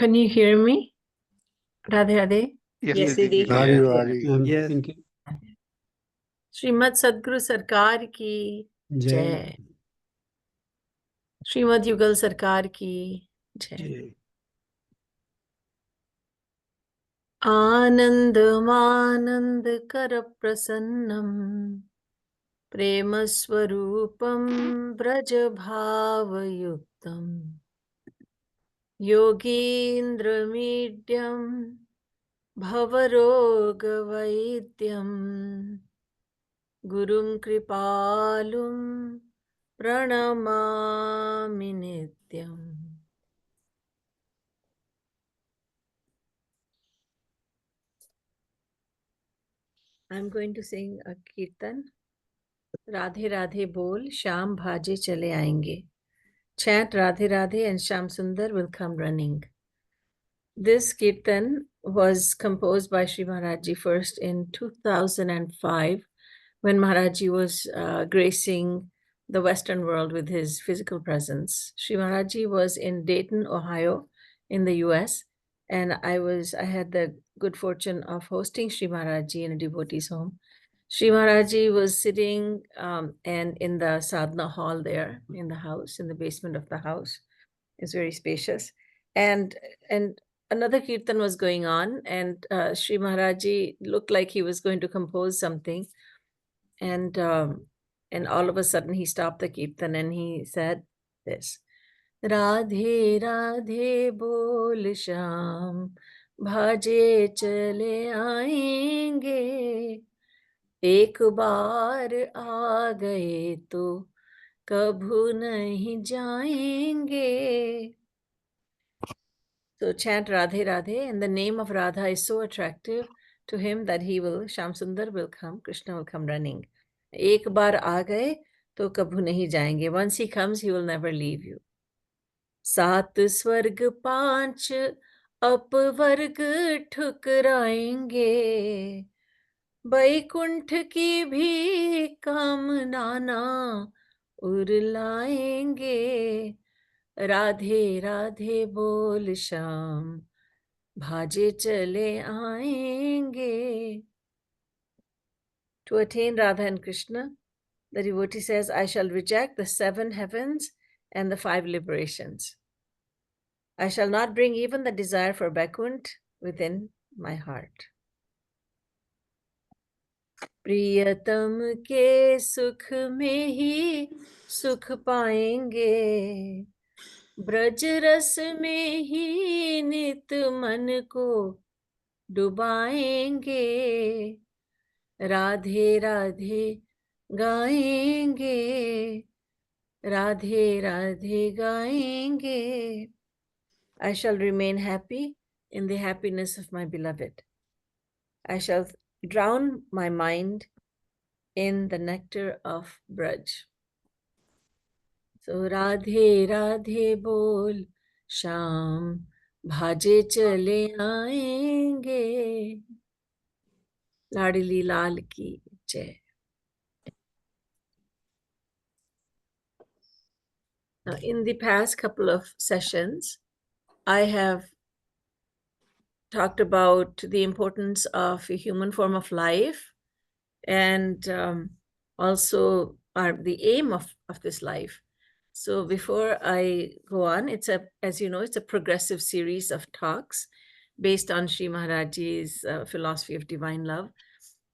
Can you hear me? Radhe Radhe. Yes, Didi. Yes. Shrimad सदगुरु सरकार की जय। श्रीमद युगल सरकार की जय। आनंद मानंद कर प्रसन्नम प्रेम स्वरूपम ब्रज भावयुक्तम योगीन्द्र मीड्यम भवरोग वैद्यम गुरुं कृपालुं प्रणमामि नित्यम्। I'm going to sing a kirtan. Radhe Radhe bol, Sham bhaje chale aayenge. Chant Radhe Radhe and Sham Sundar will come running. This kirtan was composed by Sri Maharaj Ji first in 2005 when Maharaj Ji was gracing the Western world with his physical presence. Sri Maharaj Ji was in Dayton, Ohio, in the US, and I had the good fortune of hosting Sri Maharaj Ji in a devotee's home. Sri Maharaj Ji was sitting and in the sadhana hall there in the house, in the basement of the house. It's very spacious. And another kirtan was going on, and Sri Maharaj Ji looked like he was going to compose something. And all of a sudden he stopped the kirtan and he said this: Radhe Radhe bol Sham bhaje chale aayenge, ek baar aa gaye to kabhu nahi jayenge. So chant Radhe Radhe, and the name of Radha is so attractive to him that Sham Sundar will come, Krishna will come running. Ek baar aa gaye to kabhu nahi jayenge. Once he comes, he will never leave you. सात स्वर्ग पांच अपवर्ग ठुकराएंगे, बैकुंठ की भी कामना ना उरलाएंगे, राधे राधे बोल श्याम भाजे चले आएंगे. To attain Radha and Krishna, the devotee says, I shall reject the 7 heavens and the 5 liberations. I shall not bring even the desire for Vaikunt within my heart. प्रियतम के सुख में ही सुख पाएंगे, ब्रज रस में ही नित मन को डुबाएंगे, राधे राधे गाएंगे, राधे राधे गाएंगे. I shall remain happy in the happiness of my beloved. I shall drown my mind in the nectar of Braj. So Radhe Radhe bol Sham bhaje chale aayenge, Ladli Lal ki jai. Now, in the past couple of sessions, I have talked about the importance of a human form of life and also the aim of this life. So before I go on, as you know, it's a progressive series of talks based on Sri Maharaj Ji's philosophy of divine love.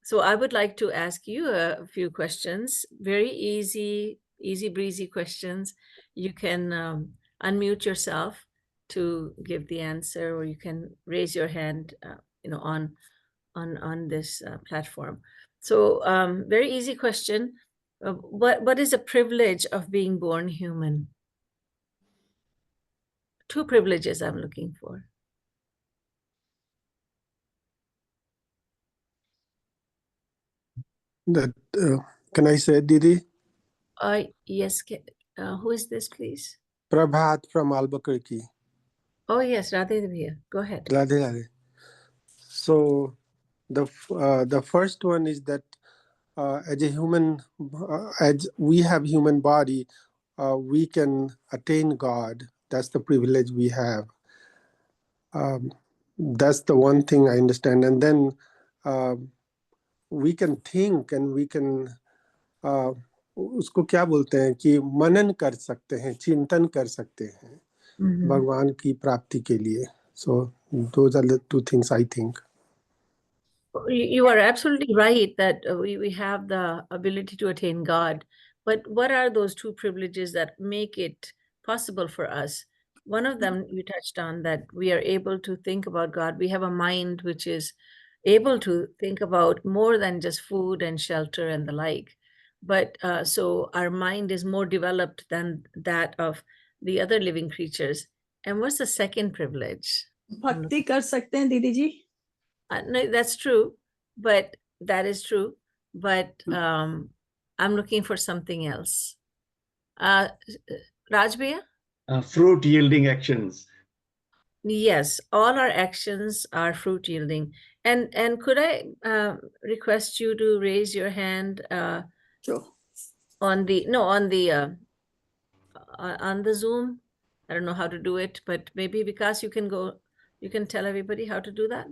So I would like to ask you a few questions, very easy breezy questions. You can unmute yourself to give the answer, or you can raise your hand, on this platform. So very easy question. What is the privilege of being born human? 2 privileges I'm looking for. That can I say, Didi? Yes. Who is this, please? Prabhat from Albuquerque. Oh yes, Radhe Bhaiya. Go ahead. Radhe Radhe. So the first one is that as a human, as we have human body, we can attain God. That's the privilege we have. That's the one thing I understand. And then we can think and we can उसको क्या बोलते हैं कि मनन कर सकते हैं, चिंतन कर सकते हैं भगवान की प्राप्ति के लिए. So those are the two things I think. You are absolutely right that we have the ability to attain God. But what are those two privileges that make it possible for us? One of them you touched on, that we are able to think about God. We have a mind which is able to think about more than just food and shelter and the like. But so our mind is more developed than that of the other living creatures. And what's the second privilege? भक्ति कर सकते हैं दीदी जी. No, that's true, but that is true. But I'm looking for something else. Raj Bhaiya? Fruit yielding actions. Yes, all our actions are fruit yielding. And could I request you to raise your hand Sure. on the Zoom? I don't know how to do it, but maybe Vikas, you can tell everybody how to do that.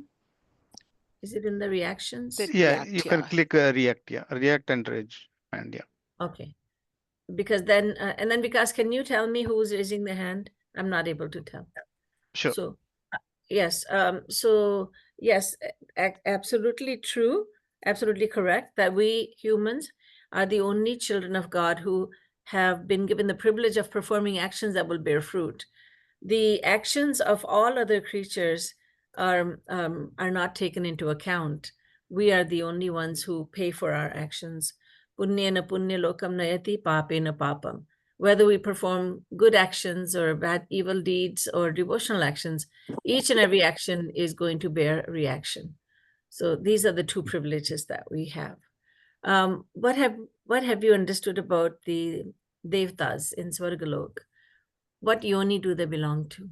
Is it in the reactions? Yeah, you can click react, react and raise, and yeah. Okay. Because then, and then Vikas, can you tell me who's raising the hand? I'm not able to tell. Sure. So, yes. So, yes, absolutely true. Absolutely correct that we humans are the only children of God who have been given the privilege of performing actions that will bear fruit. The actions of all other creatures are not taken into account. We are the only ones who pay for our actions. Punyena punya lokam nayati, papena papam. Whether we perform good actions or bad evil deeds or devotional actions, each and every action is going to bear reaction. So these are the two privileges that we have. What have you understood about the Devtas in Swargalok? What yoni do they belong to?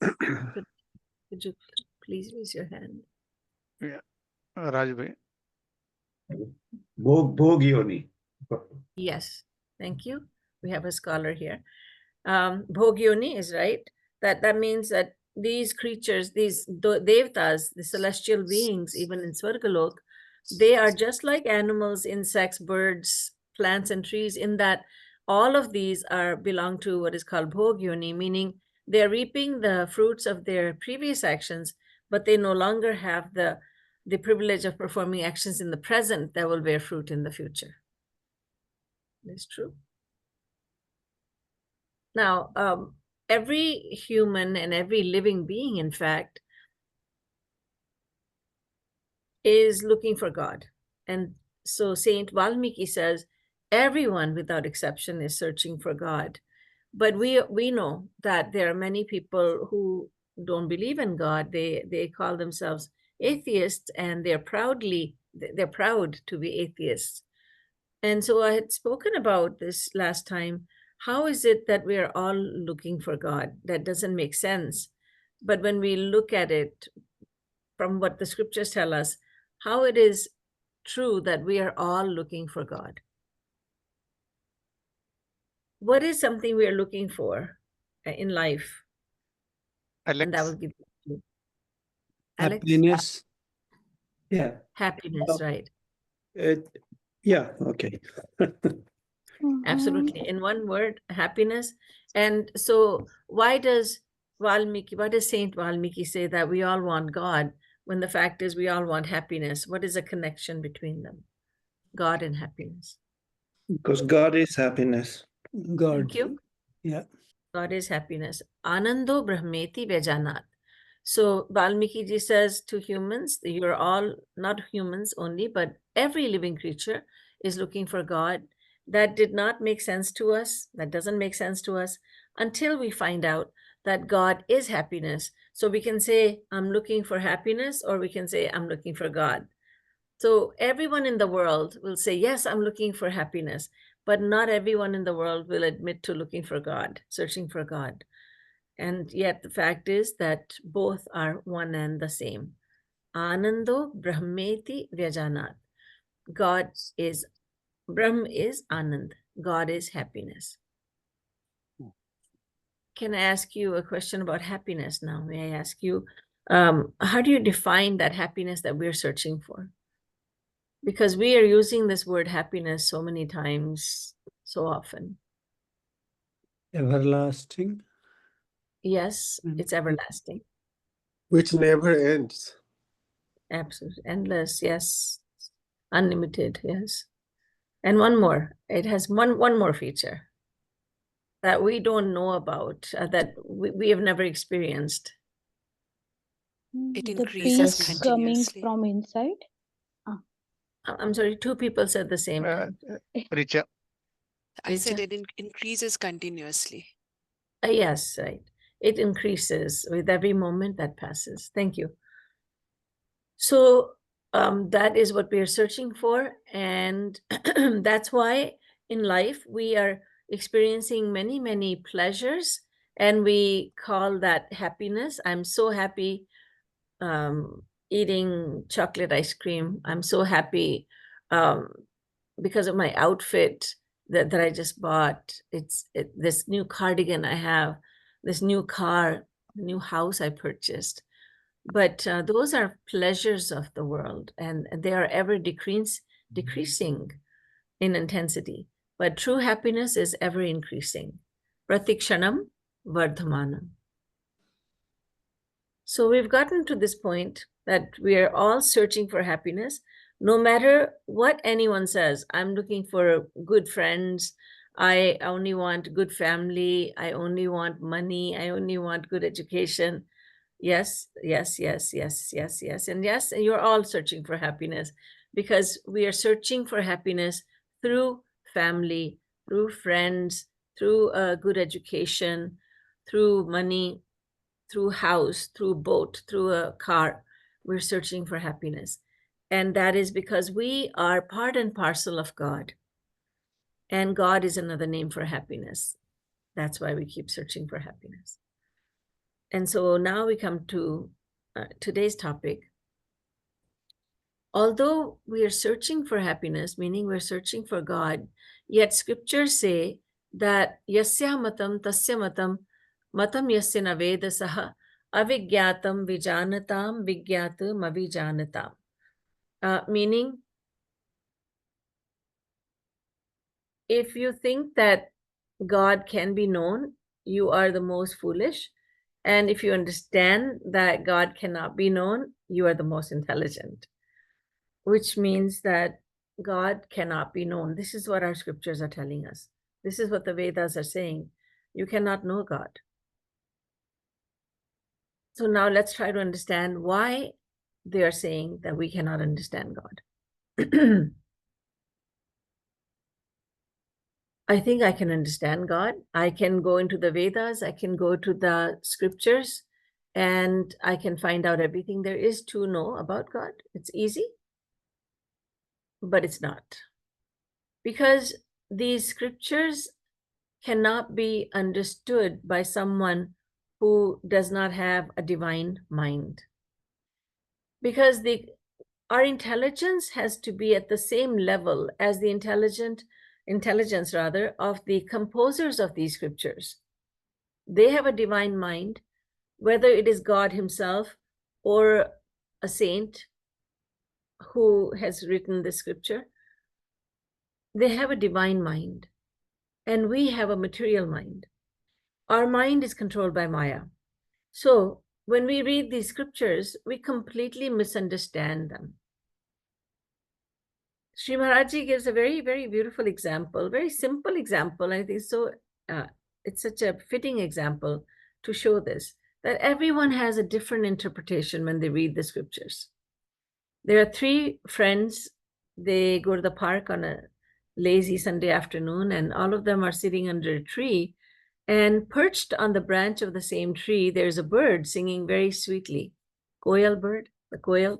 Could you please raise your hand? Yeah, Raj Bhai. Bhog yoni. Yes, thank you. We have a scholar here. Bhog yoni is right. That means that these creatures, these devtas, the celestial beings, even in Swargalok, they are just like animals, insects, birds, plants, and trees, in that all of these belong to what is called bhog yoni, meaning they're reaping the fruits of their previous actions, but they no longer have the privilege of performing actions in the present that will bear fruit in the future. That's true. Now, every human and every living being, in fact, is looking for God. And so Saint Valmiki says, everyone without exception is searching for God. But we know that there are many people who don't believe in God. They call themselves atheists, and they're proud to be atheists. And so I had spoken about this last time. How is it that we are all looking for God? That doesn't make sense. But when we look at it from what the scriptures tell us, how it is true that we are all looking for God. What is something we are looking for in life? Alex. And that will give you. Alex? Happiness. Yeah. Happiness, right. Yeah, okay. Absolutely. In one word, happiness. And so why does Saint Valmiki say that we all want God, when the fact is we all want happiness? What is the connection between them? God and happiness. Because God is happiness. God. Thank you. Yeah. God is happiness. Anando brahmeti vejanat. So Valmiki ji says to humans, you're all, not humans only, but every living creature is looking for God. That did not make sense to us. That doesn't make sense to us until we find out that God is happiness. So we can say, I'm looking for happiness, or we can say, I'm looking for God. So everyone in the world will say, yes, I'm looking for happiness, but not everyone in the world will admit to looking for God, searching for God. And yet the fact is that both are one and the same. Anando brahmeti vyajanat. Brahm is Anand. God is happiness. can I ask you a question about happiness now? May I ask you, how do you define that happiness that we're searching for? Because we are using this word happiness so many times, so often. Everlasting. Yes, it's everlasting. Which never ends. Absolutely. Endless, yes. Unlimited, yes. And one more. It has one more feature that we don't know about, that we have never experienced. It The increases peace coming continuously. from inside. I'm sorry, two people said the same time. Richa. I said Richa? it increases continuously. Yes, right. It increases with every moment that passes. Thank you. So that is what we are searching for. And that's why in life we are experiencing many, many pleasures. And we call that happiness. I'm so happy eating chocolate ice cream. I'm so happy because of my outfit that I just bought. This new cardigan I have, this new car, new house I purchased. But those are pleasures of the world, and they are ever decreasing in intensity. But true happiness is ever increasing. Pratikshanam vardhamanam. So we've gotten to this point that we are all searching for happiness, no matter what anyone says. I'm looking for good friends. I only want good family. I only want money. I only want good education. Yes, yes, yes, yes, yes, yes. And yes, you're all searching for happiness because we are searching for happiness through family, through friends, through good education, through money, through house, through boat, through a car. We're searching for happiness. And that is because we are part and parcel of God. And God is another name for happiness. That's why we keep searching for happiness. And so now we come to today's topic. Although we are searching for happiness, meaning we're searching for God, yet scriptures say that yasya matam tasya matam matam yasya navedasaha avigyatam vijanatam vigyatam avijanatam. Meaning, if you think that God can be known, you are the most foolish. And if you understand that God cannot be known, you are the most intelligent, which means that God cannot be known. This is what our scriptures are telling us. This is what the Vedas are saying. You cannot know God. So now let's try to understand why they are saying that we cannot understand God. I think I can understand God. I can go into the Vedas, I can go to the scriptures, and I can find out everything there is to know about God. It's easy, but it's not. Because these scriptures cannot be understood by someone who does not have a divine mind. Because our intelligence has to be at the same level as the intelligence of the composers of these scriptures. They have a divine mind, whether it is God himself or a saint who has written the scripture. They have a divine mind, and we have a material mind. Our mind is controlled by Maya. So when we read these scriptures, we completely misunderstand them. Sri Maharaji gives a very, very beautiful example, very simple example. I think so. It's such a fitting example to show this, that everyone has a different interpretation when they read the scriptures. There are three friends. They go to the park on a lazy Sunday afternoon, and all of them are sitting under a tree. And perched on the branch of the same tree, there's a bird singing very sweetly. Koyal bird, the koyal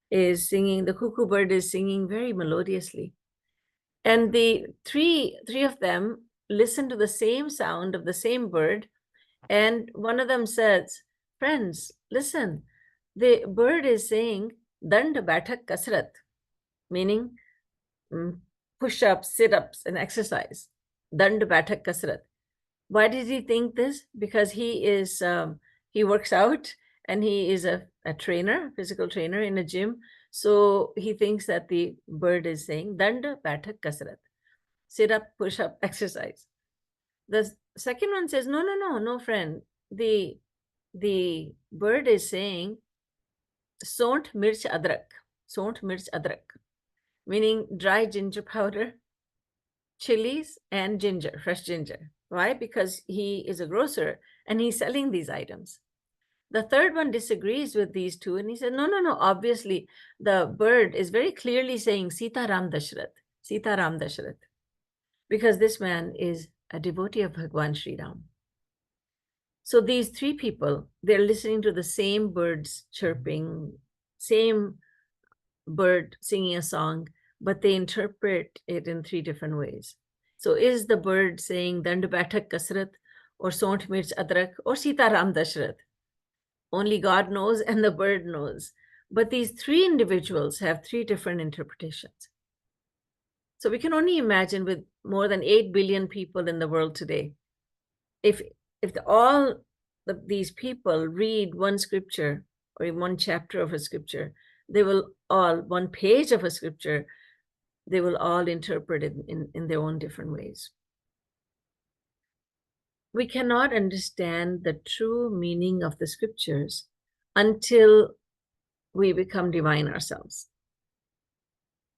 is singing, the cuckoo bird is singing very melodiously. And the three of them listen to the same sound of the same bird. And one of them says, friends, listen, the bird is saying, Dand Bathak Kasrat, meaning push-ups, sit-ups, and exercise. Dand Bathak Kasrat. Why did he think this? Because he works out and he is a trainer, physical trainer in a gym. So he thinks that the bird is saying Danda Bathak Kasrat, sit up, push up, exercise. The second one says, no, friend. The bird is saying Sont Mirch Adrak, meaning dry ginger powder, chilies, and ginger, fresh ginger. Why? Because he is a grocer and he's selling these items. The third one disagrees with these two and he said, no, obviously the bird is very clearly saying Sita Ram Dashrath, because this man is a devotee of Bhagwan Sri Ram. So these three people, they're listening to the same birds chirping, same bird singing a song, but they interpret it in three different ways. So is the bird saying Dand Bathak Kasrat or Sont Mirch Adrak or Sita Ram Dashrath? Only God knows and the bird knows. But these three individuals have three different interpretations. So we can only imagine, with more than 8 billion people in the world today, if all these people read one scripture or one chapter of a scripture, they will all, one page of a scripture, they will all interpret it in their own different ways. We cannot understand the true meaning of the scriptures until we become divine ourselves.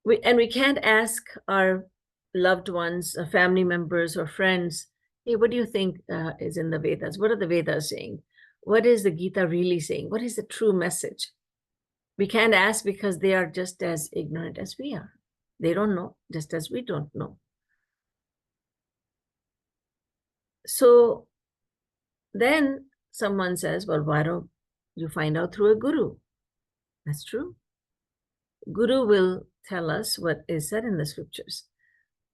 We can't ask our loved ones, family members or friends, hey, what do you think is in the Vedas? What are the Vedas saying? What is the Gita really saying? What is the true message? We can't ask because they are just as ignorant as we are. They don't know, just as we don't know. So then someone says, well, why don't you find out through a guru? That's true. Guru will tell us what is said in the scriptures.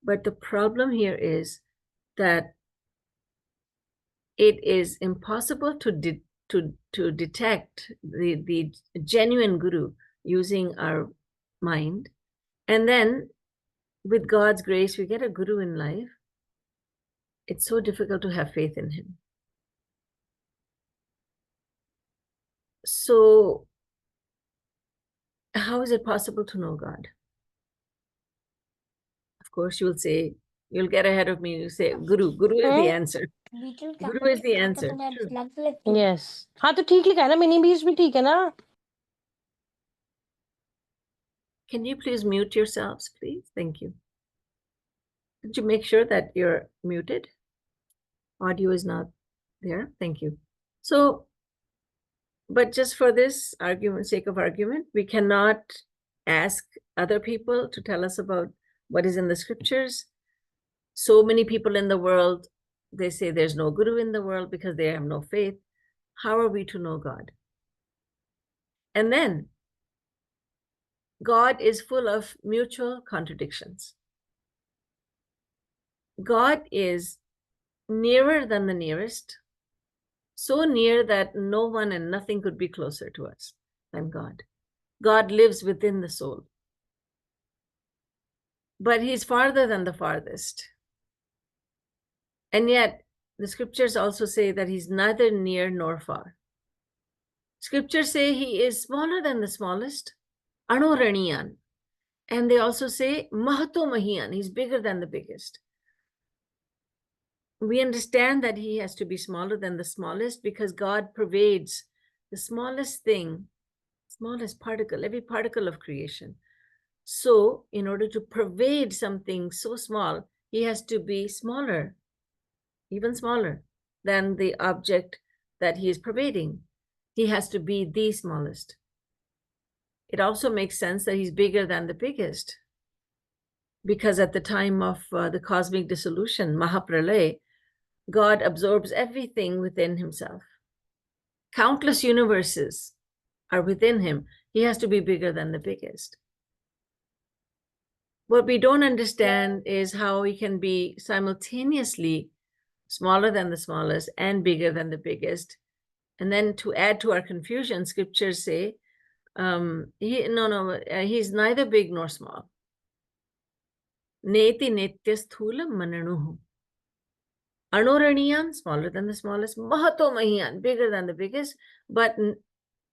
But the problem here is that it is impossible to detect the genuine guru using our mind. And then with God's grace, we get a guru in life. It's so difficult to have faith in him. So how is it possible to know God? Of course, you will say, you'll get ahead of me, you say, Guru is the answer. Guru is the answer. True. Yes. हाँ तो ठीक लिखा है ना, mini बीज भी ठीक है ना. Can you please mute yourselves, please? Thank you. Did you make sure that you're muted? Audio is not there. Thank you. So, but just for this argument, sake of argument, we cannot ask other people to tell us about what is in the scriptures. So many people in the world, they say there's no guru in the world because they have no faith. How are we to know God? And then God is full of mutual contradictions. God is nearer than the nearest, so near that no one and nothing could be closer to us than God. God lives within the soul. But he's farther than the farthest. And yet, the scriptures also say that he's neither near nor far. Scriptures say he is smaller than the smallest, Anuraniyan. And they also say Mahato Mahiyan, he's bigger than the biggest. We understand that he has to be smaller than the smallest because God pervades the smallest thing, smallest particle, every particle of creation. So in order to pervade something so small, he has to be smaller, even smaller than the object that he is pervading. He has to be the smallest. It also makes sense that he's bigger than the biggest, because at the time of the cosmic dissolution, Mahapralay, God absorbs everything within himself. Countless universes are within him. He has to be bigger than the biggest. What we don't understand is how he can be simultaneously smaller than the smallest and bigger than the biggest. And then to add to our confusion, scriptures say, he's neither big nor small. Neti netya sthulam mananuhu. Anuraniyam, smaller than the smallest. Mahato Mahiyan, bigger than the biggest. But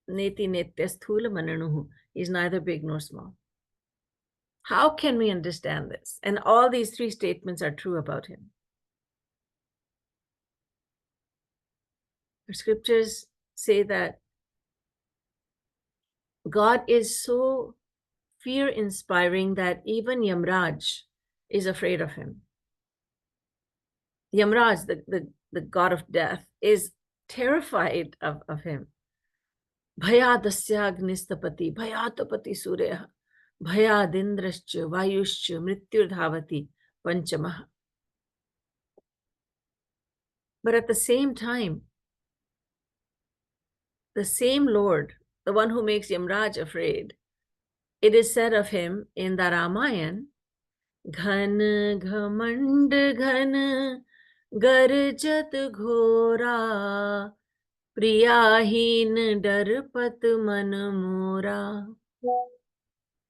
Neti Netya Sthula Mananuhu is neither big nor small. How can we understand this? And all these three statements are true about him. The scriptures say that God is so fear-inspiring that even Yamraj is afraid of him. Yamraj, the god of death, is terrified of him. Bhayadasya agnistapati, bhayatapati surya, bhayadendrascha, vayushcha, mrityurdhavati, panchamaha. But at the same time, the same Lord, the one who makes Yamraj afraid, it is said of him in the Ramayan, Ghan ghamand ghan garjat ghora priyahin darpat man mora.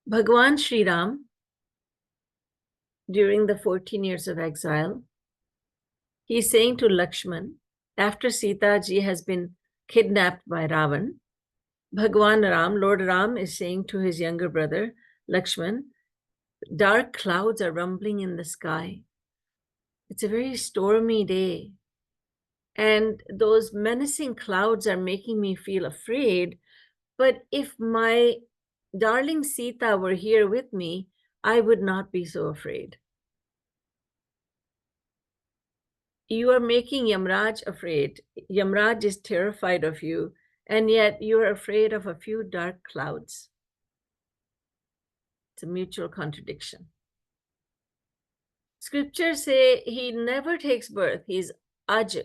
Bhagwan Sri Ram, during the 14 years of exile, he is saying to Lakshman, after Sita ji has been kidnapped by Ravan, Bhagwan Ram, Lord Ram, is saying to his younger brother, Lakshman, dark clouds are rumbling in the sky. It's a very stormy day. And those menacing clouds are making me feel afraid. But if my darling Sita were here with me, I would not be so afraid. You are making Yamraj afraid. Yamraj is terrified of you, and yet you are afraid of a few dark clouds. It's a mutual contradiction. Scriptures say he never takes birth. He's Aj.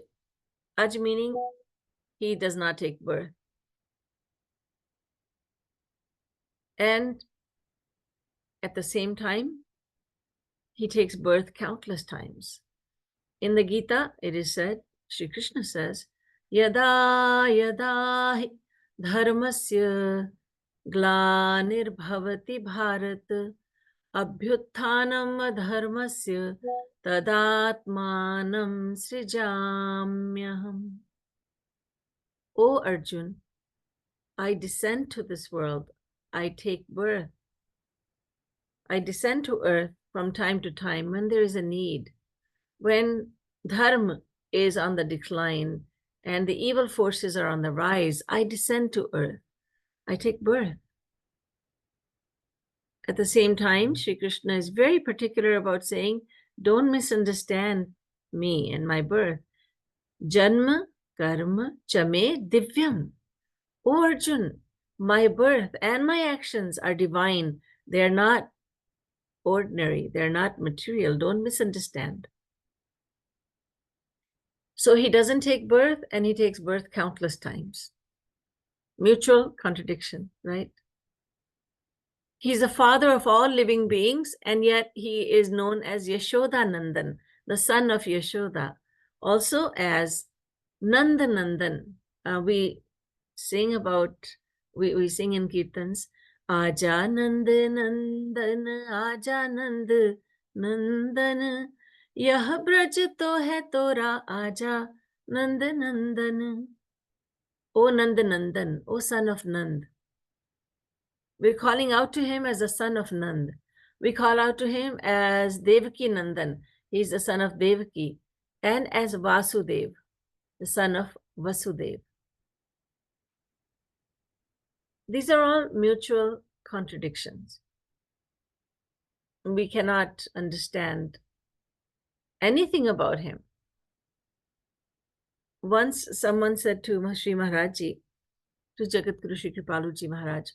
Aj meaning he does not take birth. And at the same time, he takes birth countless times. In the Gita, it is said, Sri Krishna says, Yada yada hi dharmasya glanirbhavati bharat abhyutthanam adharmasya tadatmanam srijamyaham. O Arjun, I descend to this world. I take birth. I descend to earth from time to time when there is a need. When dharma is on the decline and the evil forces are on the rise, I descend to earth. I take birth. At the same time, Sri Krishna is very particular about saying, don't misunderstand me and my birth. Janma karma chame divyam. O Arjun, my birth and my actions are divine. They're not ordinary. They're not material. Don't misunderstand. So he doesn't take birth, and he takes birth countless times. Mutual contradiction, right? He's the father of all living beings, and yet he is known as Yashodanandan, the son of Yashoda, also as Nandanandan. We sing in Kirtans, Aja Nand Nandan, Aja Nand Nandan, Yah braj to hai tora, Aja Nand Nandan. O Nandanandan, O son of Nand. We're calling out to him as the son of Nand. We call out to him as Devaki Nandan. He's the son of Devaki. And as Vasudev, the son of Vasudev. These are all mutual contradictions. We cannot understand anything about him. Once someone said to Sri Maharajji, to Jagadguru Sri Kripaluji Maharaj,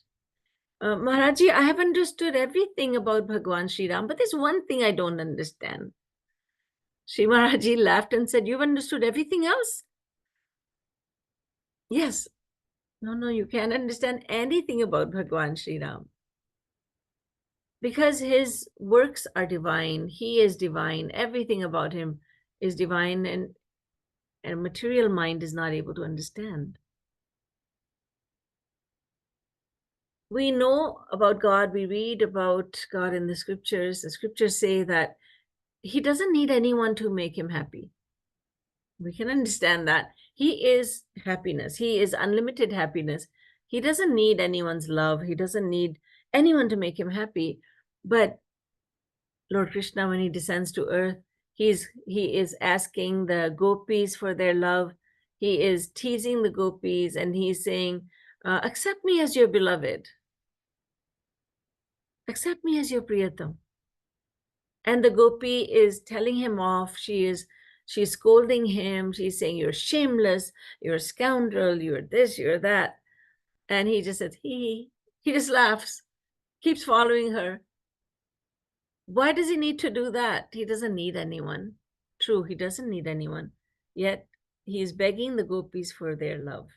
Maharajji, I have understood everything about Bhagwan Sri Ram, but there's one thing I don't understand. Sri Maharajji laughed and said, you've understood everything else? Yes. No, you can't understand anything about Bhagwan Sri Ram. Because his works are divine, he is divine, everything about him is divine, and a material mind is not able to understand. We know about God, we read about God in the scriptures. The scriptures say that he doesn't need anyone to make him happy. We can understand that. He is happiness. He is unlimited happiness. He doesn't need anyone's love. He doesn't need anyone to make him happy. But Lord Krishna, when he descends to earth, he is asking the gopis for their love. He is teasing the gopis and he's saying, accept me as your beloved. Accept me as your priyatam. And the gopi is telling him off. She's scolding him. She's saying, you're shameless, you're a scoundrel, you're this, you're that. And he just says, he just laughs, keeps following her. Why does he need to do that? He doesn't need anyone. True, he doesn't need anyone. Yet he is begging the gopis for their love.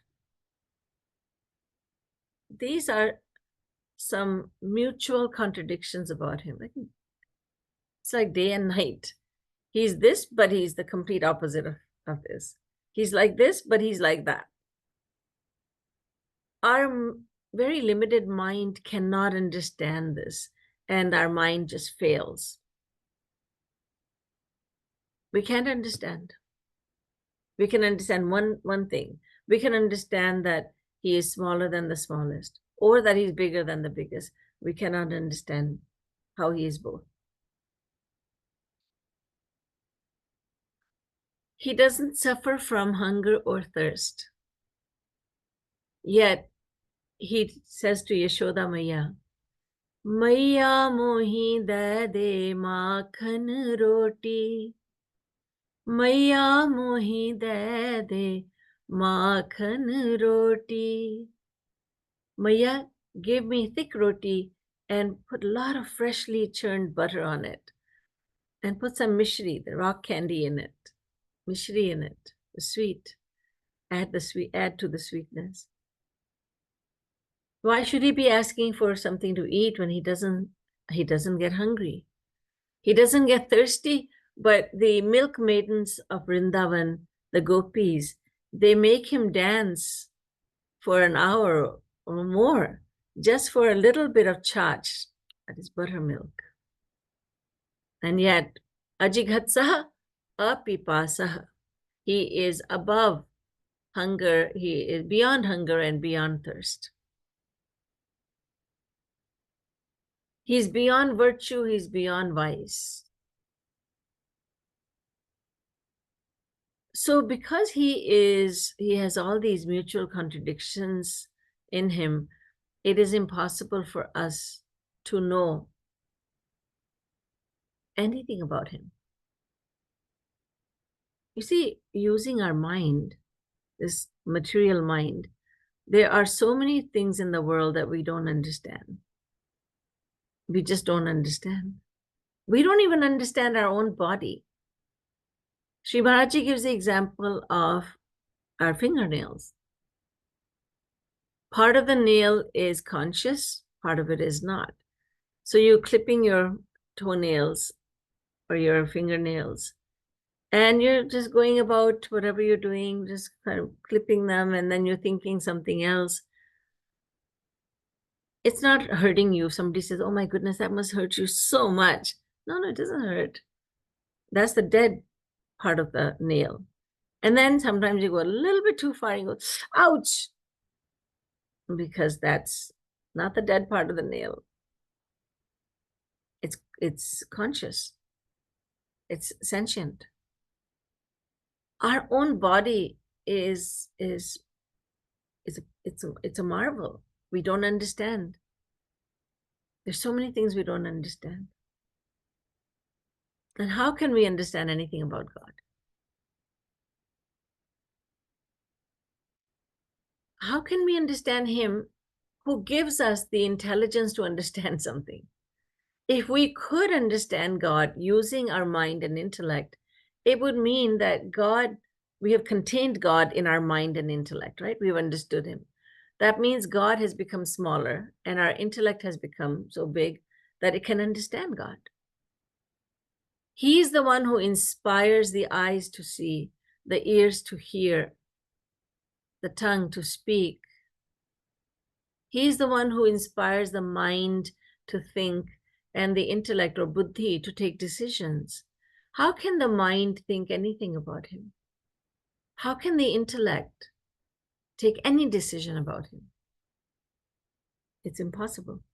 These are some mutual contradictions about him. It's like day and night. He's this, but he's the complete opposite of this. He's like this, but he's like that. Our very limited mind cannot understand this, and our mind just fails. We can't understand. We can understand one thing. We can understand that he is smaller than the smallest, or that he's bigger than the biggest. We cannot understand how he is both. He doesn't suffer from hunger or thirst. Yet he says to Yashoda Maya, Maya mohi de makhan roti. Maya mohi de makhan roti. Maya, give me thick roti and put a lot of freshly churned butter on it. And put some mishri, the rock candy in it. Mishri in it, the sweet. Add to the sweetness. Why should he be asking for something to eat when he doesn't get hungry? He doesn't get thirsty, but the milk maidens of Vrindavan, the gopis, they make him dance for an hour or more just for a little bit of chach, that is buttermilk. And yet, ajighatsaha apipasaha, he is above hunger, he is beyond hunger and beyond thirst. He's beyond virtue, he's beyond vice. So because he has all these mutual contradictions in him, it is impossible for us to know anything about him. You see, using our mind, this material mind, there are so many things in the world that we don't understand. We just don't understand. We don't even understand our own body. Sri Maharaji gives the example of our fingernails. Part of the nail is conscious, part of it is not. So you're clipping your toenails or your fingernails, and you're just going about whatever you're doing, just kind of clipping them, and then you're thinking something else. It's not hurting you. Somebody says, oh my goodness, that must hurt you so much. No, it doesn't hurt. That's the dead part of the nail. And then sometimes you go a little bit too far and you go, ouch, because that's not the dead part of the nail. It's conscious. It's sentient. Our own body is a marvel. We don't understand. There's so many things we don't understand. And how can we understand anything about God? How can we understand him who gives us the intelligence to understand something? If we could understand God using our mind and intellect, it would mean that God, we have contained God in our mind and intellect, right? We've understood him. That means God has become smaller and our intellect has become so big that it can understand God. He is the one who inspires the eyes to see, the ears to hear, the tongue to speak. He is the one who inspires the mind to think and the intellect or buddhi to take decisions. How can the mind think anything about him? How can the intellect take any decision about him? It's impossible.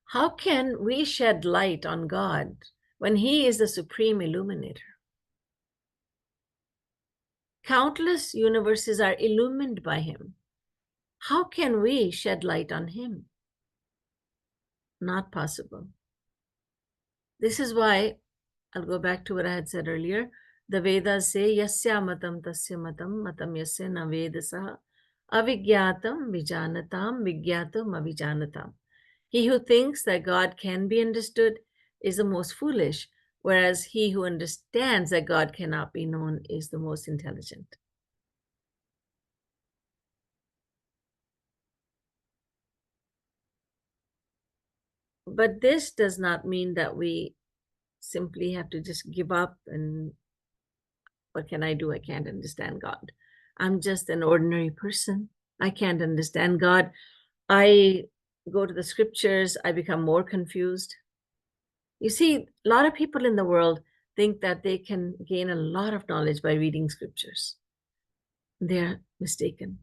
How can we shed light on God when he is the supreme illuminator? Countless universes are illumined by him. How can we shed light on him? Not possible. This is why, I'll go back to what I had said earlier, the Vedas say, Yasya matam tasya matam, matam yasya na vedasaha, avigyatam vijanatam, vigyatam avijanatam. He who thinks that God can be understood is the most foolish, whereas he who understands that God cannot be known is the most intelligent. But this does not mean that we simply have to just give up and what can I do? I can't understand God. I'm just an ordinary person. I can't understand God. I go to the scriptures, I become more confused. You see, a lot of people in the world think that they can gain a lot of knowledge by reading scriptures. They're mistaken.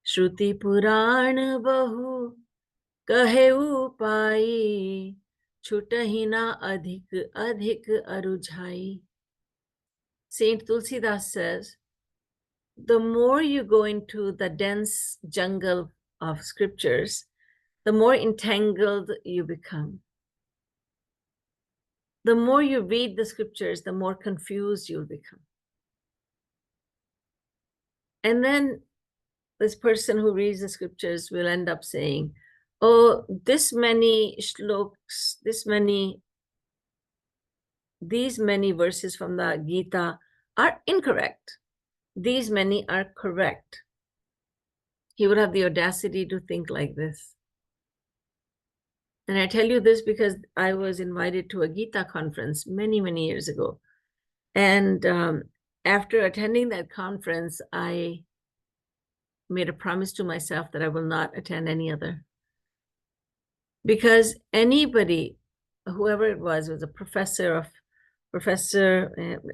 Shruti Purana Bahu Kahe Upai Chutahina Adhik Adhik Arujhai. Saint Tulsidas says, the more you go into the dense jungle of scriptures, the more entangled you become. The more you read the scriptures, the more confused you'll become. And then this person who reads the scriptures will end up saying, oh, this many shlokas, these many verses from the Gita are incorrect. These many are correct. He would have the audacity to think like this. And I tell you this because I was invited to a Gita conference many, many years ago. And after attending that conference, I made a promise to myself that I will not attend any other. Because anybody, whoever it was a professor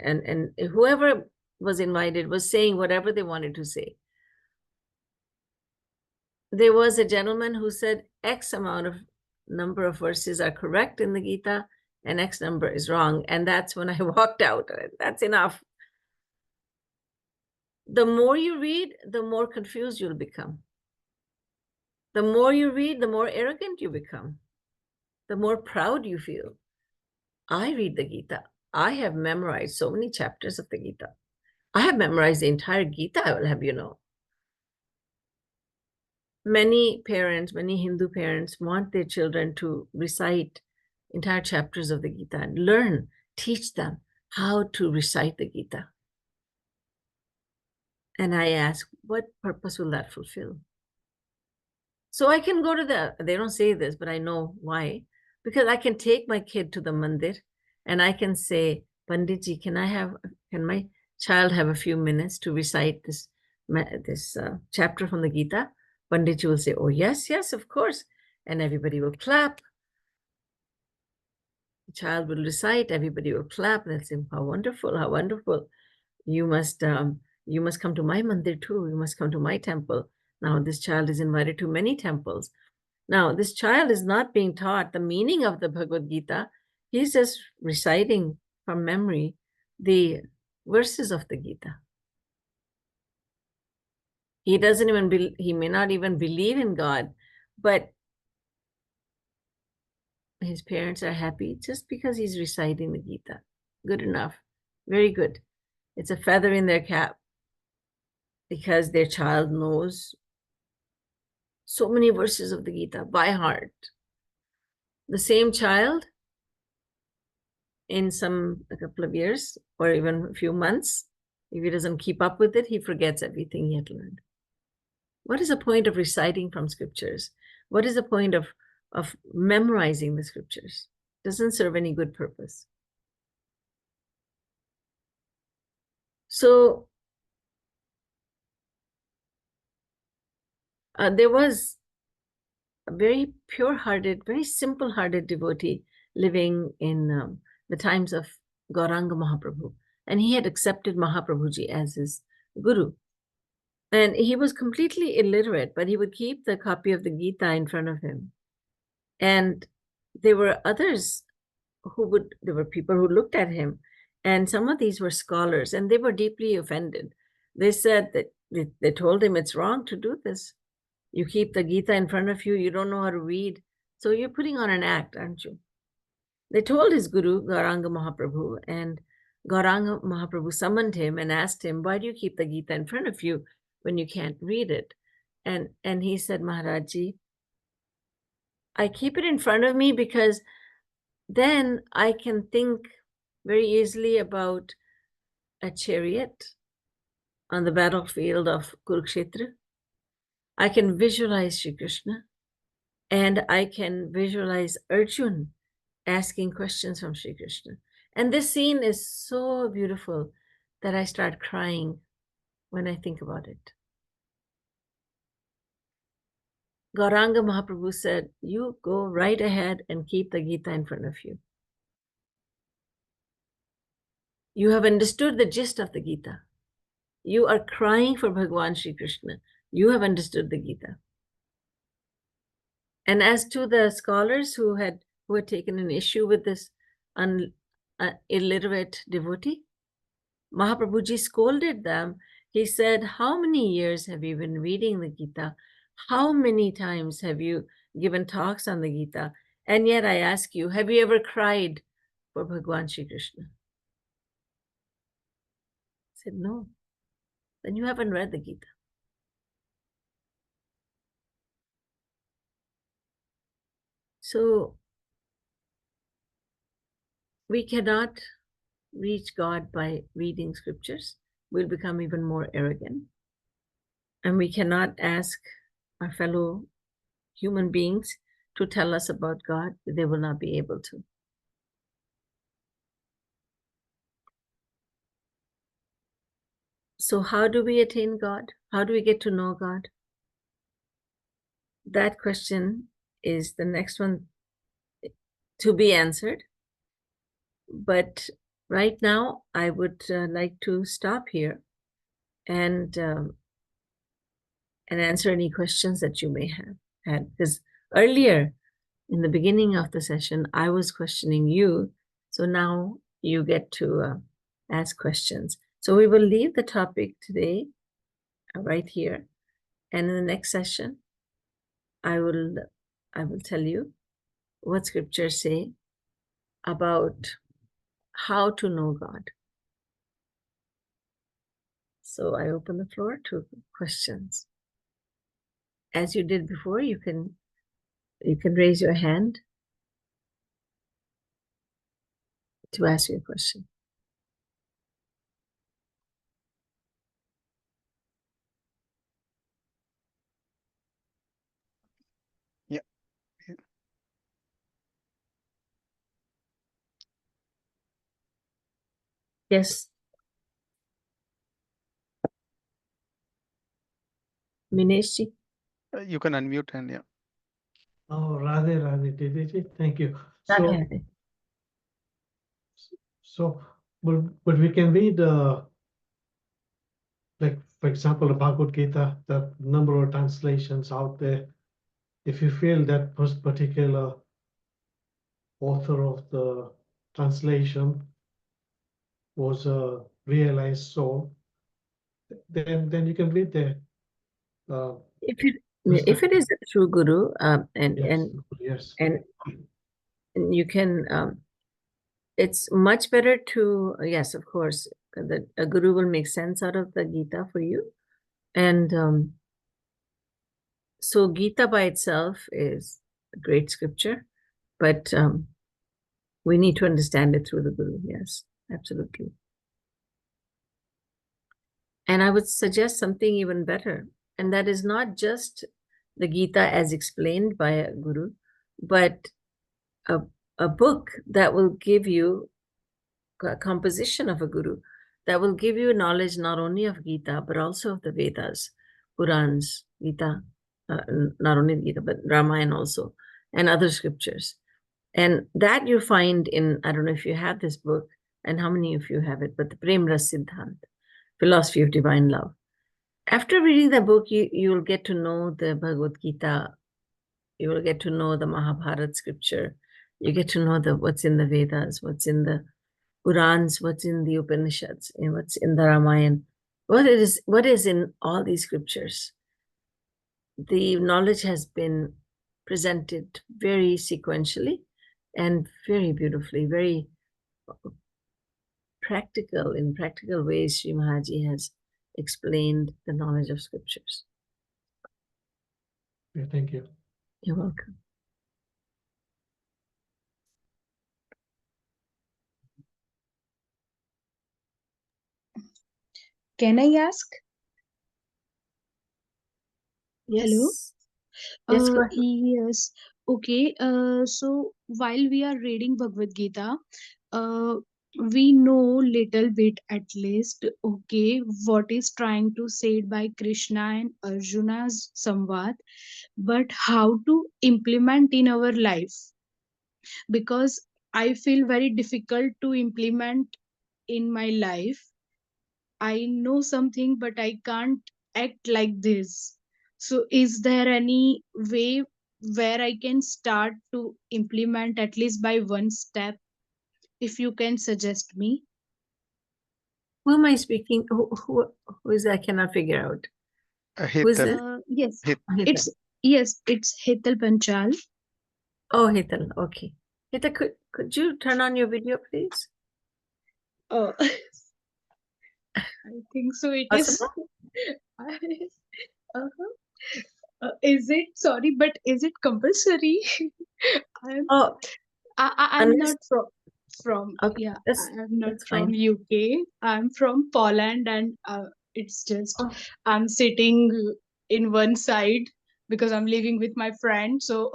and whoever was invited was saying whatever they wanted to say. There was a gentleman who said X amount of number of verses are correct in the Gita and X number is wrong. And that's when I walked out. That's enough. The more you read, the more confused you'll become. The more you read, the more arrogant you become. The more proud you feel. I read the Gita. I have memorized so many chapters of the Gita. I have memorized the entire Gita, I will have you know. Many parents, many Hindu parents want their children to recite entire chapters of the Gita and learn, teach them how to recite the Gita. And I ask, what purpose will that fulfill? So I can go to they don't say this, but I know why. Because I can take my kid to the mandir and I can say, Panditji, can my child have a few minutes to recite this chapter from the Gita? Panditji will say, oh, yes, yes, of course. And everybody will clap. The child will recite, everybody will clap. They'll say, how wonderful, how wonderful. You must come to my mandir too. You must come to my temple. Now this child is invited to many temples. Now this child is not being taught the meaning of the Bhagavad Gita. He's just reciting from memory the verses of the Gita. He doesn't even he may not even believe in God, but his parents are happy just because he's reciting the Gita. Good enough. Very good. It's a feather in their cap because their child knows so many verses of the Gita by heart. The same child in a couple of years or even a few months, if he doesn't keep up with it, he forgets everything he had learned. What is the point of reciting from scriptures? What is the point of memorizing the scriptures? Doesn't serve any good purpose. So there was a very pure-hearted, very simple-hearted devotee living in the times of Gauranga Mahaprabhu. and he had accepted Mahaprabhuji as his guru. And he was completely illiterate, but he would keep the copy of the Gita in front of him. And there were others there were people who looked at him, and some of these were scholars, and they were deeply offended. They said that they told him, it's wrong to do this. You keep the Gita in front of you, you don't know how to read, so you're putting on an act, aren't you? They told his guru, Gauranga Mahaprabhu, and Gauranga Mahaprabhu summoned him and asked him, why do you keep the Gita in front of you when you can't read it? And he said, Maharajji, I keep it in front of me because then I can think very easily about a chariot on the battlefield of Kurukshetra. I can visualize Shri Krishna, and I can visualize Arjun asking questions from Shri Krishna. And this scene is so beautiful that I start crying when I think about it. Gauranga Mahaprabhu said, you go right ahead and keep the Gita in front of you. You have understood the gist of the Gita. You are crying for Bhagwan Shri Krishna. You have understood the Gita. And as to the scholars who had taken an issue with this illiterate devotee, Mahaprabhuji scolded them. He said, how many years have you been reading the Gita? How many times have you given talks on the Gita? And yet I ask you, have you ever cried for Bhagwan Shri Krishna? I said, no. Then you haven't read the Gita. So we cannot reach God by reading scriptures. We'll become even more arrogant. And we cannot ask our fellow human beings to tell us about God. They will not be able to. So how do we attain God? How do we get to know God? That question is the next one to be answered. But right now, I would like to stop here and answer any questions that you may have had. Because earlier, in the beginning of the session, I was questioning you. So now you get to ask questions. So we will leave the topic today right here. And in the next session, I will tell you what scriptures say about how to know God. So I open the floor to questions. As you did before, you can raise your hand to ask your question. Yeah. Yes. Mineshji. You can unmute and yeah. Oh, Radhe, Radhe, Devi, thank you. Radhe. But we can read, like, for example, the Bhagavad Gita, the number of translations out there. If you feel that particular author of the translation was a realized soul, then you can read there. If it is a true guru, Yes. and you can, it's much better to, yes, of course, a guru will make sense out of the Gita for you. And so Gita by itself is a great scripture, but we need to understand it through the guru. Yes, absolutely. And I would suggest something even better, and that is not just the Gita as explained by a guru, but a book that will give you a composition of a guru, that will give you knowledge not only of Gita, but also of the Vedas, Purans, Gita, not only Gita, but Ramayana also, and other scriptures. And that you find in, I don't know if you have this book, and how many of you have it, but the Prem Ras Siddhant, Philosophy of Divine Love. After reading the book, you will get to know the Bhagavad Gita, you will get to know the Mahabharata scripture, you get to know what's in the Vedas, what's in the Purans, what's in the Upanishads, and what's in the Ramayana, what is in all these scriptures. The knowledge has been presented very sequentially and very beautifully, very practical, in practical ways. Sri Mahaji has explained the knowledge of scriptures. Okay, thank you. You're welcome. Can I ask? Yes. Hello? Yes, go ahead. Yes. Okay. So while we are reading Bhagavad Gita, we know little bit at least, okay, what is trying to said by Krishna and Arjuna's samvad, but how to implement in our life, because I feel very difficult to implement in my life. I know something, but I can't act like this. So, is there any way where I can start to implement at least by one step? If you can suggest me. Who am I speaking? Who is that? I cannot figure out. Who is this? Yes, Hital. it's Hetal Panchal. Oh, Hital. Okay. Hital, could you turn on your video, please? Oh, I think so. It is. Possible? Is it, sorry, but is it compulsory? Oh, I'm not from okay, yeah, that's I'm not from fine. UK. I'm from Poland, and it's just Oh. I'm sitting in one side because I'm living with my friend. So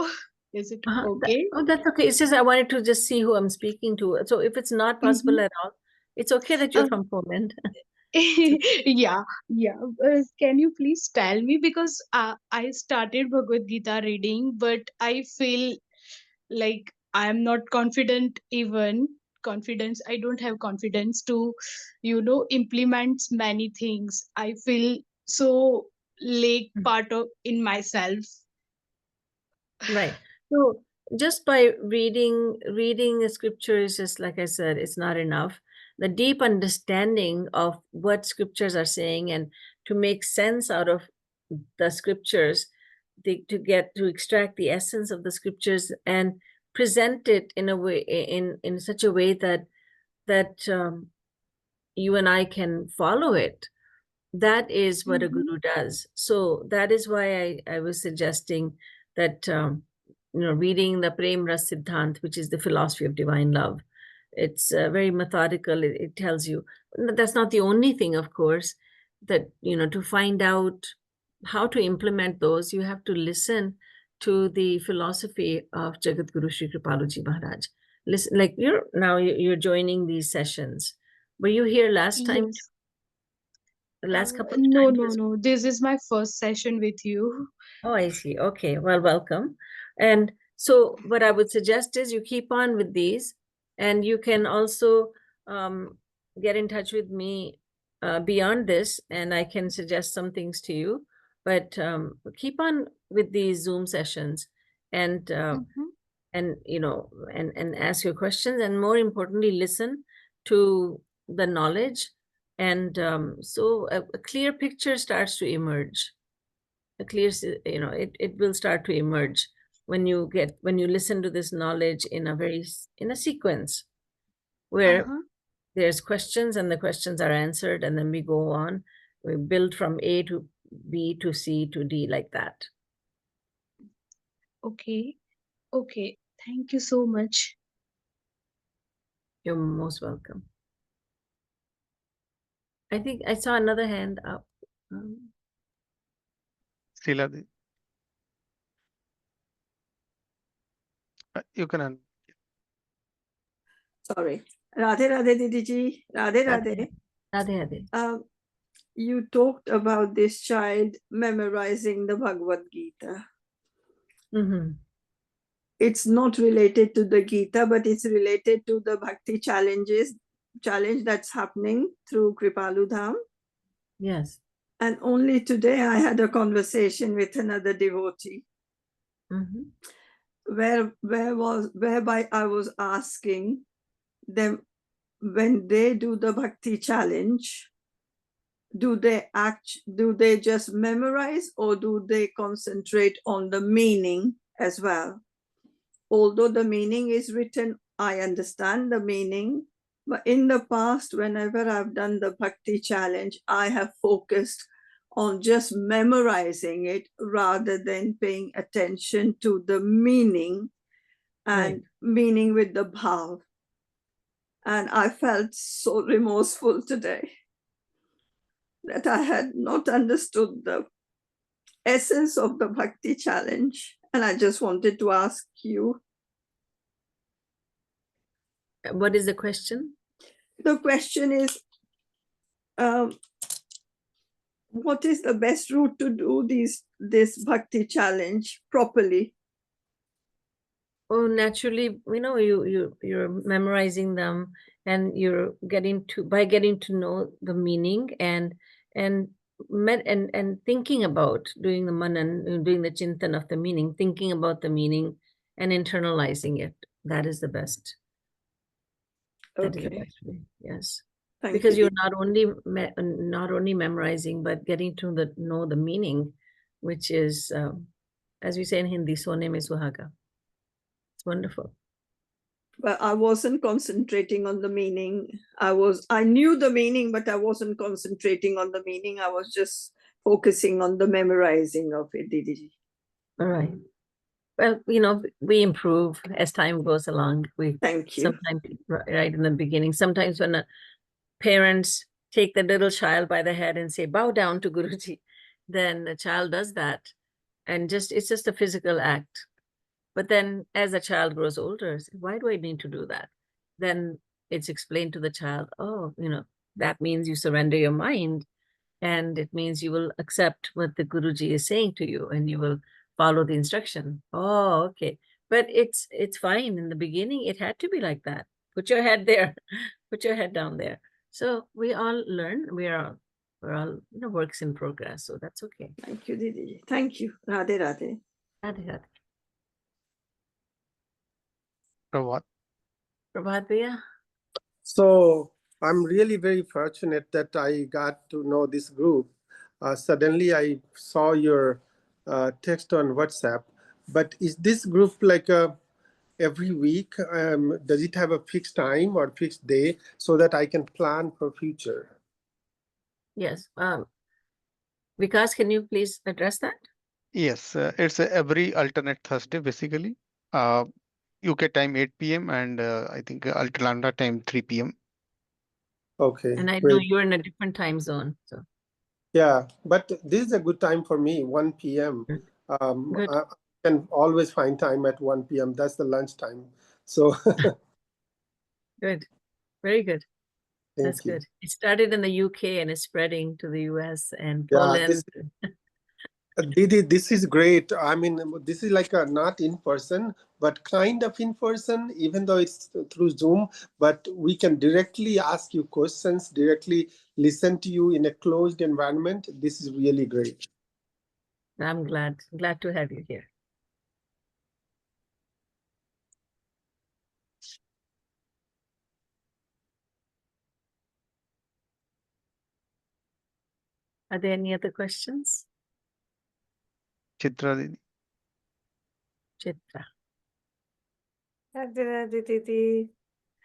is it okay? That's okay. It's just I wanted to just see who I'm speaking to. So if it's not possible at all, it's okay that you're from Poland. Yeah. Can you please tell me, because I started Bhagavad Gita reading, but I feel like I am not confident. Even confidence, I don't have confidence to implement many things. I feel so late part of in myself. Right. So just by reading the scripture is just, like I said, it's not enough. The deep understanding of what scriptures are saying and to make sense out of the scriptures, to extract the essence of the scriptures and present it in a way, in such a way that you and I can follow it. That is what a guru does. So that is why I was suggesting that reading the Prem Ras Siddhant, which is the philosophy of divine love. It's very methodical. It tells you that's not the only thing, of course, that to find out how to implement those, you have to listen to the philosophy of Jagat Guru Sri Kripaluji Maharaj. Listen, like you're joining these sessions. Were you here last time? Yes. The last couple of No, times? no. This is my first session with you. Oh, I see. Okay. Well, welcome. And so what I would suggest is you keep on with these, and you can also get in touch with me beyond this, and I can suggest some things to you. But keep on with these Zoom sessions, and and ask your questions, and more importantly, listen to the knowledge, and so a clear picture starts to emerge. It will start to emerge when you listen to this knowledge in a sequence where there's questions and the questions are answered, and then we go on, we build from A to B to C to D, like that. Okay. Thank you so much. You're most welcome. I think I saw another hand up. Sila, you can. Sorry. Radhe Radhe Didi ji. Radhe Radhe Radhe. Radhe. You talked about this child memorizing the Bhagavad Gita. It's not related to the Gita, but it's related to the Bhakti challenges challenge that's happening through Kripalu Dham. Yes. And only today I had a conversation with another devotee Mhm. whereby I was asking them, when they do the bhakti challenge, do they just memorize, or do they concentrate on the meaning as well? Although the meaning is written, I understand the meaning, but in the past, whenever I've done the bhakti challenge, I have focused on just memorizing it rather than paying attention to the meaning and meaning with the bhav. And I felt so remorseful today that I had not understood the essence of the bhakti challenge. And I just wanted to ask you. What is the question? The question is, what is the best route to do this bhakti challenge properly? Oh, naturally, you're memorizing them, and you're getting to know the meaning and thinking about doing the manan, doing the chintan of the meaning, thinking about the meaning and internalizing it. That is the best. That is the Okay. best way. Yes. Thank Because you. you're not only memorizing, but getting to know the meaning, which is, as we say in Hindi, "Sone mein suhaga." It's wonderful. But I wasn't concentrating on the meaning. I knew the meaning, but I wasn't concentrating on the meaning. I was just focusing on the memorizing of it, Didi. All right. Well, we improve as time goes along. Thank you. Sometimes right in the beginning, sometimes when parents take the little child by the head and say, "Bow down to Guruji," then the child does that. And it's just a physical act. But then as the child grows older, why do I need to do that? Then it's explained to the child, oh, that means you surrender your mind, and it means you will accept what the Guruji is saying to you, and you will follow the instruction. Oh, okay. But it's fine. In the beginning, it had to be like that. Put your head there. Put your head down there. So we all learn. We're all works in progress. So that's okay. Thank you, Didi. Thank you. Radhe Radhe. Radhe Radhe. Prabhat. Prabhat Bhaiya. So I'm really very fortunate that I got to know this group. Suddenly I saw your text on WhatsApp. But is this group like every week? Does it have a fixed time or fixed day so that I can plan for future? Yes. Vikas, can you please address that? Yes, it's every alternate Thursday basically. UK time 8 p.m. and I think Atlanta time 3 p.m. Okay. And I know great. you're in a different time zone. So Yeah, but this is a good time for me, 1 p.m. Good. I can always find time at 1 p.m. That's the lunch time. So Good. Very good. thank That's you. good. It started in the UK and is spreading to the US and Yeah, Poland. Didi, this is great. I mean, this is like a not in person, but kind of in person, even though it's through Zoom. But we can directly ask you questions, directly listen to you in a closed environment. This is really great. I'm glad to have you here. Are there any other questions? Chitra Didi. Chitra. Radhe Radhe Didi.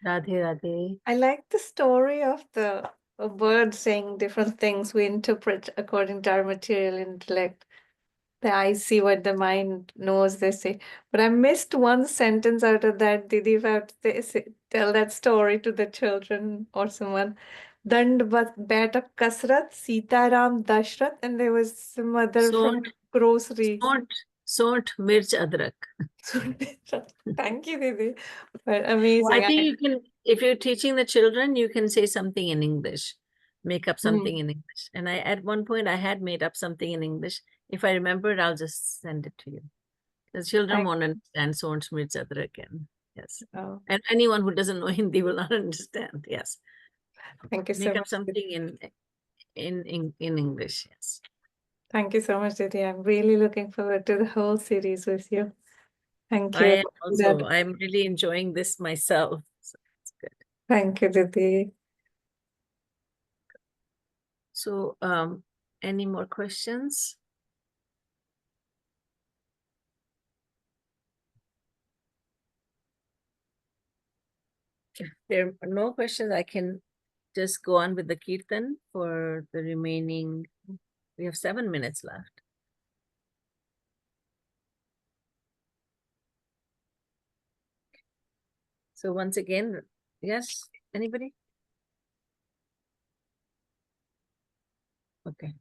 Radhe Radhe. I like the story of the bird saying different things we interpret according to our material intellect. The eyes see what the mind knows, they say. But I missed one sentence out of that, Didi, if I have to tell that story to the children or someone. Dandvat Baitak Kasrat, Sitaram Dashrath, and there was some other from grocery. Salt, mirch, adrak. Thank you, Didi. But amazing. I think you can, if you're teaching the children, you can say something in English, make up something in English. And at one point I had made up something in English. If I remember it, I'll just send it to you. The children won't understand Salt, mirch, adrak. Yes. Oh. And anyone who doesn't know Hindi will not understand. Yes. Thank you so Make up much. something in English. Yes. Thank you so much, Didi. I'm really looking forward to the whole series with you. Thank I you. am also. I'm really enjoying this myself. So it's good. Thank you, Didi. So, any more questions? If there are no questions, I can just go on with the kirtan for the remaining. We have 7 minutes left. So once again, yes, anybody? Okay,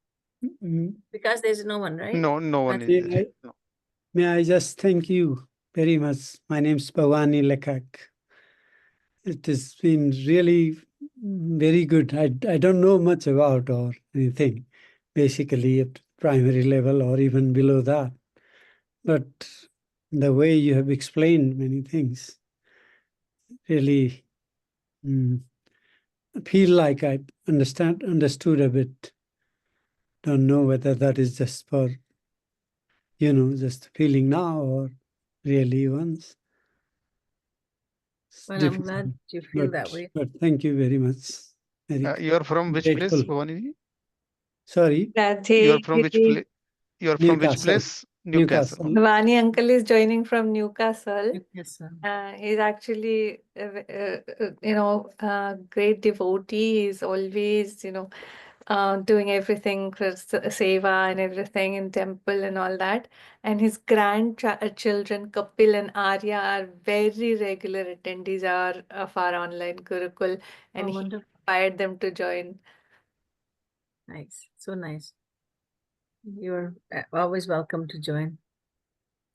because there's no one, right? No, no one Nothing. is there. No. May I just thank you very much. My name is Bhavani Lekak. It has been really very good. I don't know much about or anything, basically at primary level or even below that. But the way you have explained many things really feel like I understood a bit. Don't know whether that is just for, just feeling now or really once. It's Well, I'm difficult, glad you feel that way. But thank you very much. You are from which place, grateful. Bhavani? Sorry, You are from which Didi. place? You are from which Newcastle. place? Newcastle. Okay. Vani uncle is joining from Newcastle. Yes, He's actually, great devotee. He's always, doing everything for seva and everything in temple and all that. And his grandchildren, Kapil and Arya, are very regular attendees of our online Gurukul, and he wonderful. inspired them to join. Nice, so nice. You're always welcome to join.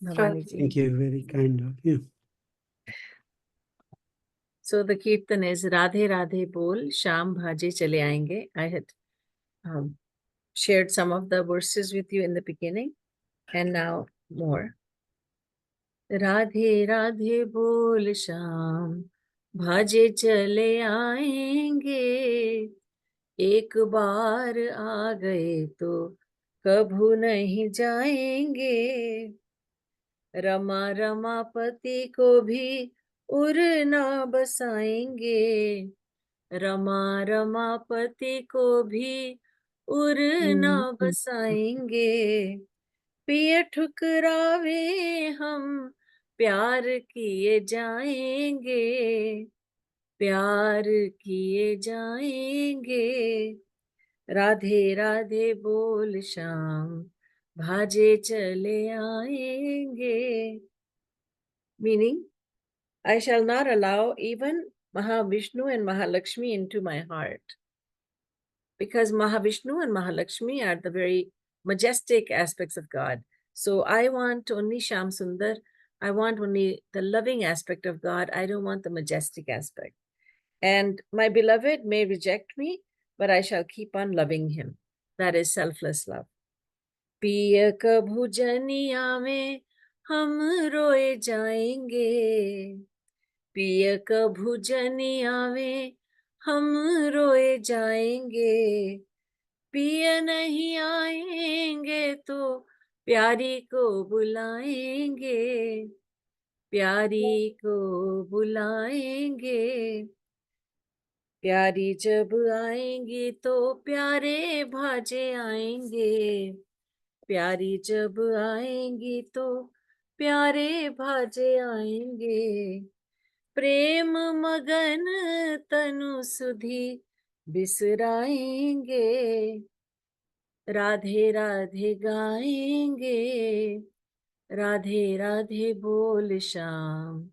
Bhavani ji. Thank you, very kind of you. So the kirtan is Radhe Radhe Bol, Sham Bhaje Chale Aayenge. I had shared some of the verses with you in the beginning, and now more. Radhe Radhe Bol, Sham Bhaje Chale Aayenge. एक बार आ गए तो कभू नहीं जाएंगे. रमा रमापति को भी उर ना बसाएंगे. रमा रमापति को भी उर ना बसाएंगे. पिय ठुकरावे हम प्यार किए जाएंगे. प्यार किए जाएंगे. राधे राधे बोल श्याम भाजे चले आएंगे. Meaning, I shall not allow even Mahavishnu and Mahalakshmi into my heart, because Mahavishnu and Mahalakshmi are the very majestic aspects of God. So I want only Sham Sundar. I want only the loving aspect of God. I don't want the majestic aspect. And my beloved may reject me, but I shall keep on loving him. That is selfless love. पिय कभू जनिया में हम रोए जाएंगे. पिय कभू जनिया में हम रोए जाएंगे. पिय नहीं आएंगे तो प्यारी को बुलाएंगे. प्यारी को बुलाएंगे. प्यारी जब आएंगी तो प्यारे भाजे आएंगे. प्यारी जब आएंगी तो प्यारे भाजे आएंगे. प्रेम मगन तनु सुधी बिसराएंगे. राधे राधे गाएंगे. राधे राधे बोल श्याम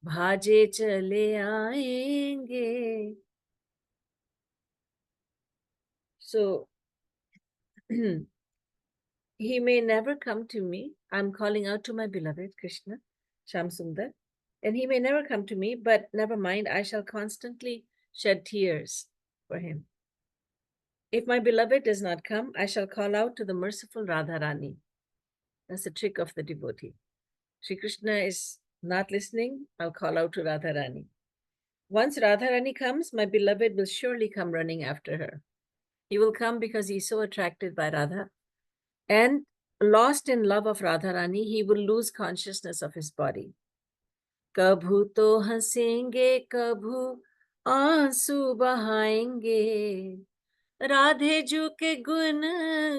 भाजे चले आएंगे. So he may never come to me. I'm calling out to my beloved Krishna, Sham Sundar, and he may never come to me, but never mind, I shall constantly shed tears for him. If my beloved does not come, I shall call out to the merciful Radharani. That's the trick of the devotee. Shri Krishna is not listening, I'll call out to Radharani. Once Radharani comes, my beloved will surely come running after her. He will come because he is so attracted by Radha. And lost in love of Radharani, he will lose consciousness of his body. कभू तो हंसेंगे, कभू आंसू बहाएंगे, राधे जू के गुण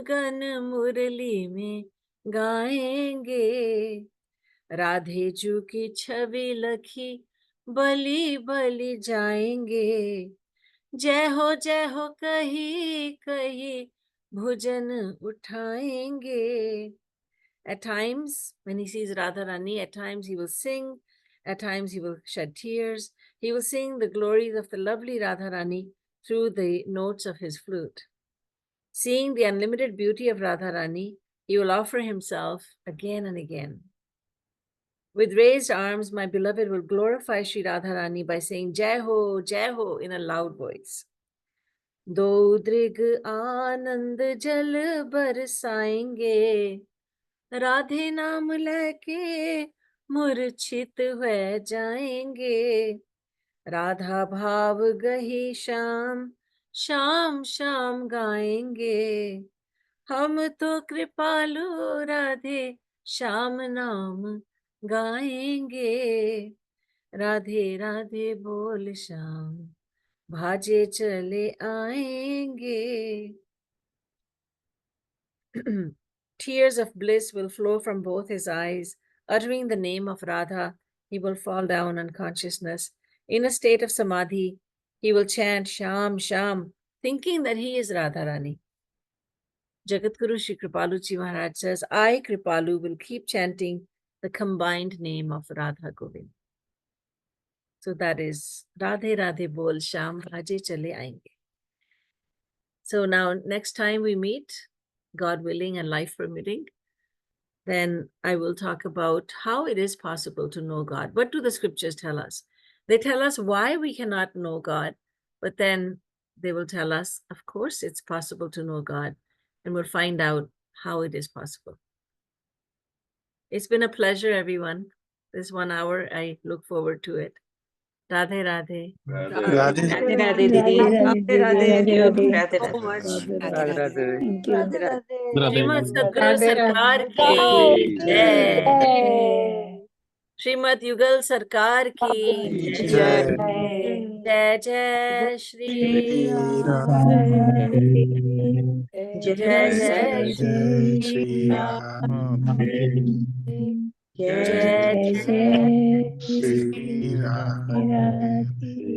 gun मुरली में गाएंगे, राधे जू की छवि लखी बली बली जाएंगे, जय हो कही कही भुजन उठाएंगे. At times, when he sees Radharani, at times he will sing, at times he will shed tears. He will sing the glories of the lovely Radharani through the notes of his flute. Seeing the unlimited beauty of Radharani, he will offer himself again and again. With raised arms, my beloved will glorify Sri Radharani by saying Jai Ho in a loud voice. दो दृग आनंद जल बरसाएंगे, राधे नाम लेके मूर्छित हो जाएंगे, राधा भाव गही श्याम श्याम श्याम गाएंगे, हम तो कृपालु राधे श्याम नाम गाएंगे, राधे राधे बोल श्याम भाजे चले आएंगे. Tears of bliss will flow from both his eyes. Uttering the name of Radha, he will fall down unconsciousness. In a state of samadhi, he will chant Sham, Sham, thinking that he is Radharani. Jagatguru Shri Kripaluji Maharaj says, I, Kripalu, will keep chanting the combined name of Radha Govind. So that is Radhe Radhe Bol Sham Bhaje Chale Aayenge. So now next time we meet, God willing and life permitting, then I will talk about how it is possible to know God. What do the scriptures tell us? They tell us why we cannot know God, but then they will tell us, of course, it's possible to know God, and we'll find out how it is possible. It's been a pleasure, everyone. This 1 hour, I look forward to it. Radhe Radhe. Radhe. Radhe Radhe Didi. Radhe Radhe. Thank you. Thank Radhe you so Radhe. much. Radhe Radhe. Thank you. Radhe Radhe. Srimad Sadguru Radhe Radhe. Sarkar ki Radhe jai. Jai. Srimad Yugal Sarkar ki Jai. jai. Jai Jai Jai Shri Shri Ram. Ram. Jai Jai Jai Jai Jai Shri Shri Ram. Ram. Jai Jai Jai Jai Jai Shri Ram. Shri